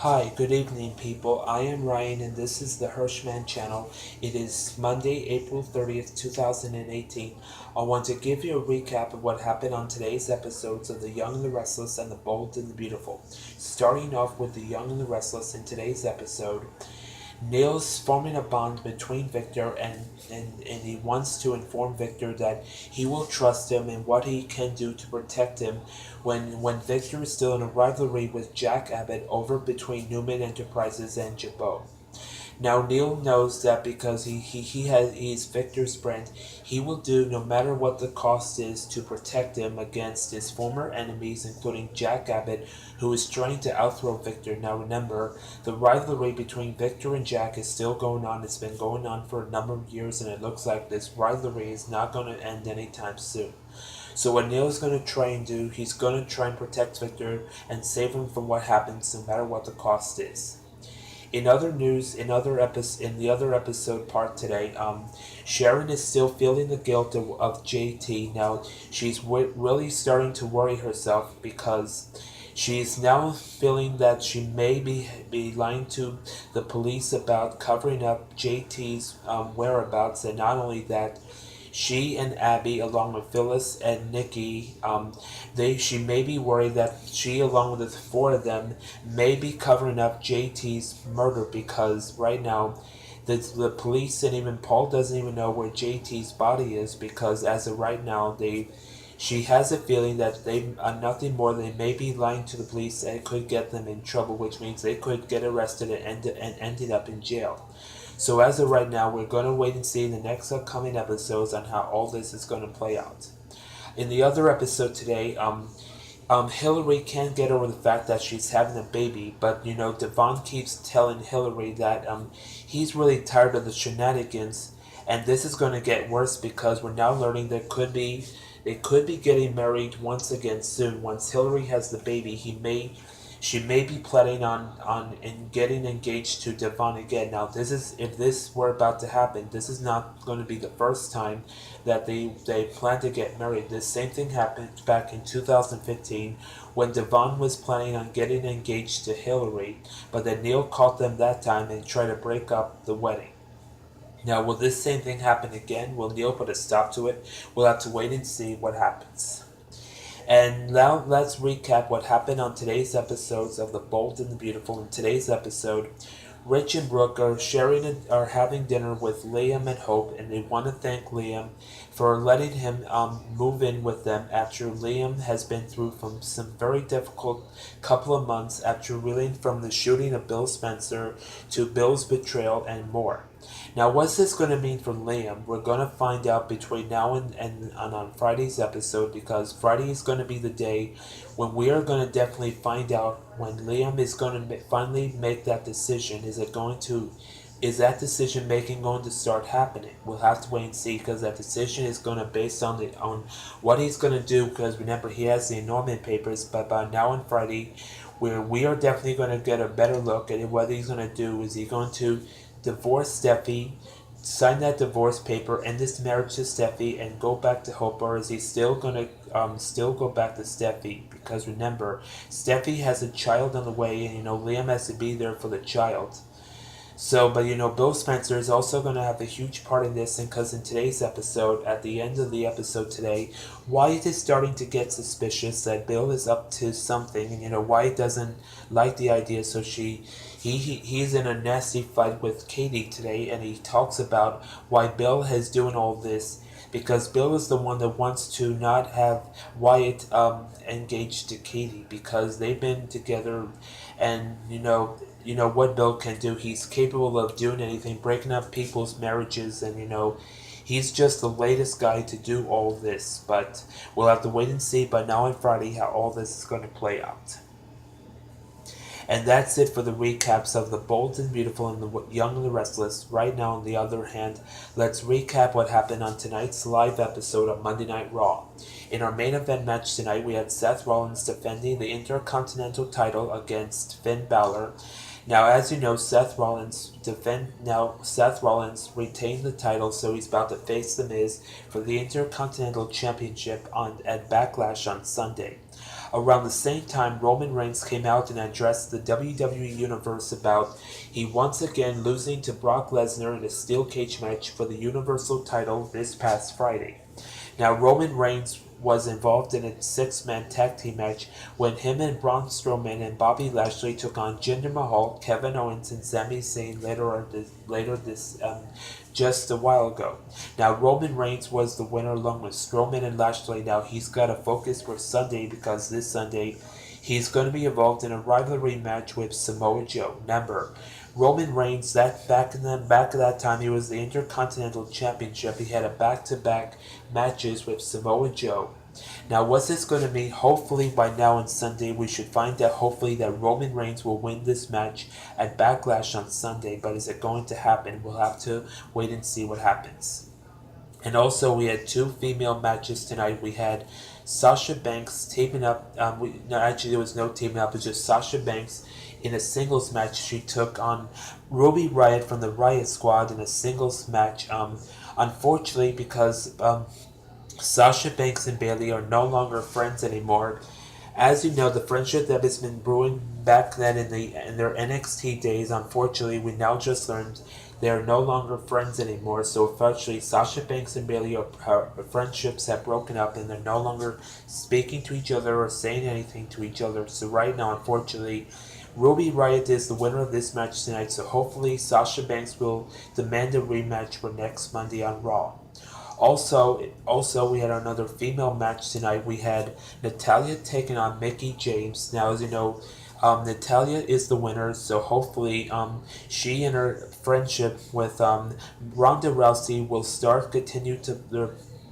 Hi, good evening, people. I am Ryan, and this is the Hirschman channel. It is Monday, April 30th, 2018. I want to give you a recap of what happened on today's episodes of The Young and the Restless and The Bold and the Beautiful. Starting off with The Young and the Restless in today's episode, Neil's forming a bond between Victor and he wants to inform Victor that he will trust him and what he can do to protect him when Victor is still in a rivalry with Jack Abbott over between Newman Enterprises and Jabot. Now Neil knows that because he's Victor's friend, he will do no matter what the cost is to protect him against his former enemies, including Jack Abbott, who is trying to outthrow Victor. Now remember, the rivalry between Victor and Jack is still going on. It's been going on for a number of years, and it looks like this rivalry is not going to end anytime soon. So what Neil's going to try and do, he's going to try and protect Victor and save him from what happens, no matter what the cost is. In other news, in the other episode part today, Sharon is still feeling the guilt of JT. Now she's really starting to worry herself because she's now feeling that she may be lying to the police about covering up JT's whereabouts, and not only that, she and Abby, along with Phyllis and Nikki, she may be worried that she, along with the four of them, may be covering up JT's murder because right now, the police and even Paul doesn't even know where JT's body is because as of right now, she has a feeling that they are nothing more than they may be lying to the police and it could get them in trouble, which means they could get arrested and ended up in jail. So as of right now, we're going to wait and see in the next upcoming episodes on how all this is going to play out. In the other episode today, Hillary can't get over the fact that she's having a baby, but Devon keeps telling Hillary that he's really tired of the shenanigans, and this is going to get worse because we're now learning they could be getting married once again soon. Once Hillary has the baby, she may be planning on getting engaged to Devon again. Now, if this were about to happen, this is not going to be the first time that they plan to get married. This same thing happened back in 2015 when Devon was planning on getting engaged to Hillary, but then Neil caught them that time and tried to break up the wedding. Now, will this same thing happen again? Will Neil put a stop to it? We'll have to wait and see what happens. And now let's recap what happened on today's episodes of The Bold and the Beautiful. In today's episode, Rich and Brooke are having dinner with Liam and Hope, and they want to thank Liam for letting him move in with them after Liam has been through from some very difficult couple of months after reeling from the shooting of Bill Spencer to Bill's betrayal and more. Now, what's this going to mean for Liam? We're going to find out between now and on Friday's episode, because Friday is going to be the day when we are going to definitely find out when Liam is going to finally make that decision. Is that decision making going to start happening? We'll have to wait and see, because that decision is going to based on what he's going to do. Because remember, he has the Norman papers, but by now on Friday, where we are definitely going to get a better look at what he's going to do. Is he going to divorce Steffi, sign that divorce paper, end this marriage to Steffi, and go back to Hope, or is he still gonna still go back to Steffi? Because remember, Steffi has a child on the way, and Liam has to be there for the child. So, but Bill Spencer is also going to have a huge part in this, and because in today's episode, at the end of the episode today, Wyatt is starting to get suspicious that Bill is up to something, and Wyatt doesn't like the idea, so he's in a nasty fight with Katie today, and he talks about why Bill is doing all this, because Bill is the one that wants to not have Wyatt engaged to Katie, because they've been together, and what Bill can do. He's capable of doing anything, breaking up people's marriages, and he's just the latest guy to do all this. But we'll have to wait and see by now on Friday how all this is going to play out. And that's it for the recaps of The Bold and Beautiful and The Young and the Restless. Right now, on the other hand, let's recap what happened on tonight's live episode of Monday Night Raw. In our main event match tonight, we had Seth Rollins defending the Intercontinental title against Finn Balor. Now, as you know, Seth Rollins retained the title, so he's about to face The Miz for the Intercontinental Championship at Backlash on Sunday. Around the same time, Roman Reigns came out and addressed the WWE Universe about he once again losing to Brock Lesnar in a steel cage match for the Universal title this past Friday. Now, Roman Reigns was involved in a six-man tag team match when him and Braun Strowman and Bobby Lashley took on Jinder Mahal, Kevin Owens, and Sami Zayn later this just a while ago. Now, Roman Reigns was the winner along with Strowman and Lashley. Now, he's got to focus for Sunday because this Sunday he's going to be involved in a rivalry match with Samoa Joe. Remember, Roman Reigns, that back at that time, he was the Intercontinental Championship. He had a back-to-back matches with Samoa Joe. Now, what's this going to mean? Hopefully, by now on Sunday, we should find out. Hopefully, that Roman Reigns will win this match at Backlash on Sunday. But is it going to happen? We'll have to wait and see what happens. And also, we had two female matches tonight. We had Sasha Banks teaming up. No, actually, there was no teaming up. It was just Sasha Banks in a singles match. She took on Ruby Riott from the Riott Squad in a singles match. Unfortunately, because Sasha Banks and Bailey are no longer friends anymore. As you know, the friendship that has been brewing back then in their NXT days, unfortunately, we now just learned they are no longer friends anymore. So unfortunately, Sasha Banks and Bailey friendships have broken up, and they're no longer speaking to each other or saying anything to each other. So right now, unfortunately, Ruby Riott is the winner of this match tonight. So hopefully, Sasha Banks will demand a rematch for next Monday on Raw. Also, we had another female match tonight. We had Natalya taking on Mickie James. Now, as you know, Natalya is the winner, so hopefully, she and her friendship with Ronda Rousey will continue to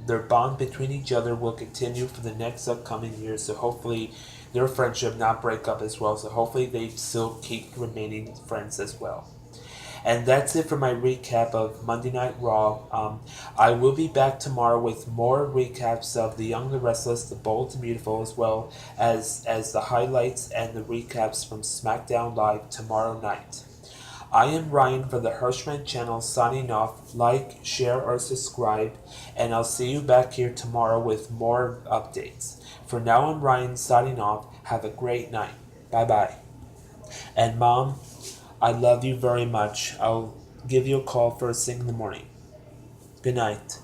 their bond between each other will continue for the next upcoming years. So hopefully, their friendship not break up as well. So hopefully, they still keep remaining friends as well. And that's it for my recap of Monday Night Raw. I will be back tomorrow with more recaps of The Young, the Restless, The Bold, and Beautiful, as well as the highlights and the recaps from SmackDown Live tomorrow night. I am Ryan for the Hirschman channel signing off. Like, share, or subscribe, and I'll see you back here tomorrow with more updates. For now, I'm Ryan signing off. Have a great night. Bye bye. And Mom, I love you very much. I'll give you a call first thing in the morning. Good night.